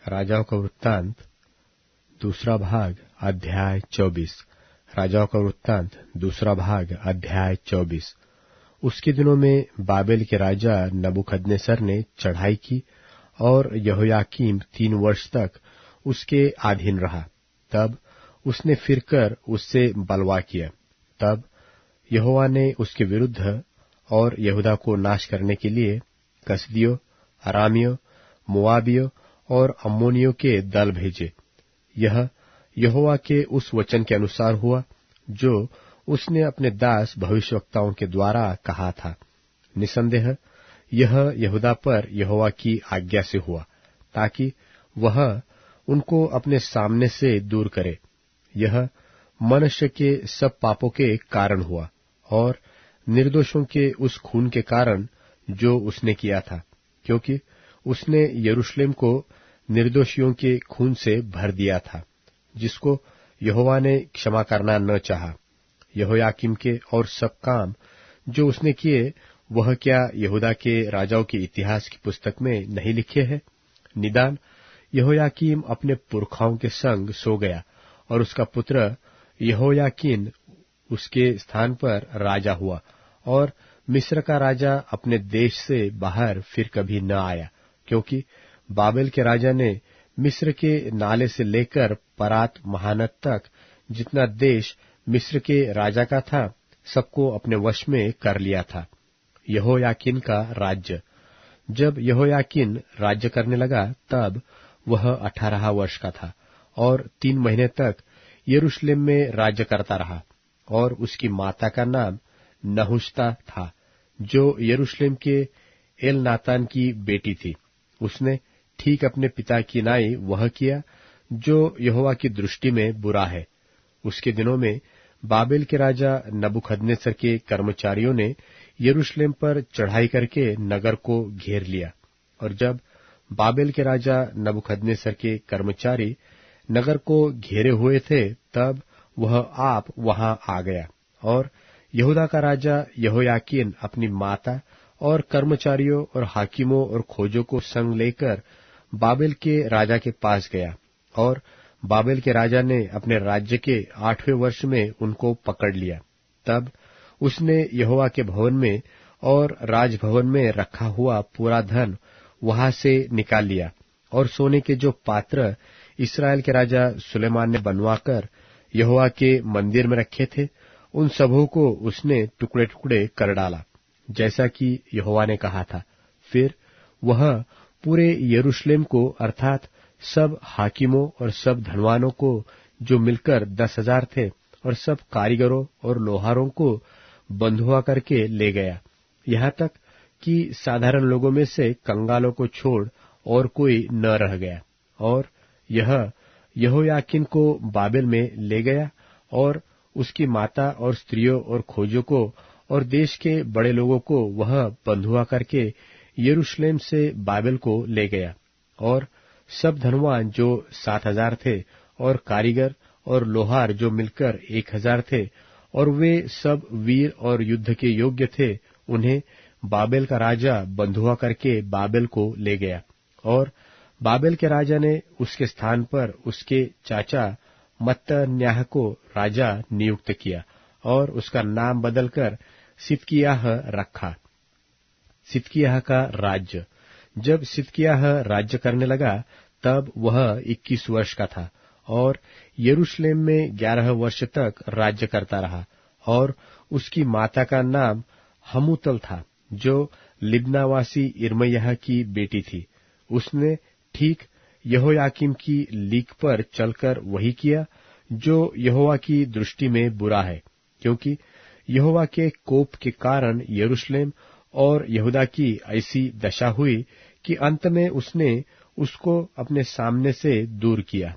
राजाओं का वृत्तांत दूसरा भाग अध्याय 24। राजाओं का वृत्तांत दूसरा भाग अध्याय 24। उसके दिनों में बाबेल के राजा नबूकदनेस्सर ने चढ़ाई की और यहोयाकीम 3 वर्ष तक उसके अधीन रहा। तब उसने फिरकर उससे बलवा किया। तब यहोवा ने उसके विरुद्ध और यहूदा को नाश करने के लिए कसदियों, अरामियों, मोआबियों और अम्मोनियों के दल भेजे। यह यहोवा के उस वचन के अनुसार हुआ जो उसने अपने दास भविष्यवक्ताओं के द्वारा कहा था। निसंदेह यह यहूदा पर यहोवा की आज्ञा से हुआ, ताकि वह उनको अपने सामने से दूर करे। यह मनुष्य के सब पापों के कारण हुआ और निर्दोषों के उस खून के कारण जो उसने किया था, क्योंकि उसने यरूशलेम को निर्दोषियों के खून से भर दिया था, जिसको यहोवा ने क्षमा करना न चाहा। यहोयाकीम के और सब काम जो उसने किए, वह क्या यहूदा के राजाओं के इतिहास की पुस्तक में नहीं लिखे हैं? निदान यहोयाकीम अपने पुरखाओं के संग सो गया और उसका पुत्र यहोयाकीन उसके स्थान पर राजा हुआ, और मिस्र का राजा अपने देश से बाहर फिर कभी न आया, क्योंकि बाबेल के राजा ने मिस्र के नाले से लेकर परात महानद तक जितना देश मिस्र के राजा का था, सबको अपने वश में कर लिया था। यहोयाकीन का राज्य। जब यहोयाकीन राज्य करने लगा, तब वह 18 वर्ष का था और 3 महीने तक यरूशलेम में राज्य करता रहा। और उसकी माता का नाम नहुशता था, जो यरूशलेम के एलनातान की बेटी थी। उसने ठीक अपने पिता की नाई वह किया जो यहोवा की दृष्टि में बुरा है। उसके दिनों में बाबेल के राजा नबूकदनेस्सर के कर्मचारियों ने यरूशलेम पर चढ़ाई करके नगर को घेर लिया। और जब बाबेल के राजा नबूकदनेस्सर के कर्मचारी नगर को घेरे हुए थे, तब वह आप वहां आ गया। और यहूदा का राजा यहोयाकीन अपनी माता और कर्मचारियों और हाकिमों और खोजों को संग लेकर बाबेल के राजा के पास गया। और बाबेल के राजा ने अपने राज्य के 8वें वर्ष में उनको पकड़ लिया। तब उसने यहोवा के भवन में और राजभवन में रखा हुआ पूरा धन वहां से निकाल लिया, और सोने के जो पात्र इस्राएल के राजा सुलेमान ने बनवाकर यहोवा के मंदिर में रखे थे, उन सबों को उसने टुकड़े टुकड़े कर डाला, जैसा कि यहोवा ने कहा था। फिर वह पूरे यरूशलेम को, अर्थात सब हाकिमों और सब धनवानों को, जो मिलकर 10,000 थे, और सब कारीगरों और लोहारों को बंधुआ करके ले गया, यहाँ तक कि साधारण लोगों में से कंगालों को छोड़ और कोई न रह गया। और यह यहोयाकीन को बाबेल में ले गया, और उसकी माता और स्त्रियों और खोजों को और देश के बड़े लोगों को वह बंधुआ करके यरूशलेम से बाबेल को ले गया। और सब धनवान जो 7,000 थे, और कारीगर और लोहार जो मिलकर 1,000 थे, और वे सब वीर और युद्ध के योग्य थे, उन्हें बाबेल का राजा बंधुआ करके बाबेल को ले गया। और बाबेल के राजा ने उसके स्थान पर उसके चाचा मत्तन्याह को राजा नियुक्त किया, और उसका नाम बदलकर सिदकिय्याह रखा। सिदकिय्याह का राज्य। जब सिदकिय्याह राज्य करने लगा, तब वह 21 वर्ष का था, और यरूशलेम में 11 वर्ष तक राज्य करता रहा। और उसकी माता का नाम हमूतल था, जो लिब्नावासी इर्मयाह की बेटी थी। उसने ठीक यहोयाकीम की लीक पर चलकर वही किया जो यहोवा की दृष्टि में बुरा है, क्योंकि यहोवा के कोप के कारण यरूशलेम और यहूदा की ऐसी दशा हुई कि अंत में उसने उसको अपने सामने से दूर किया।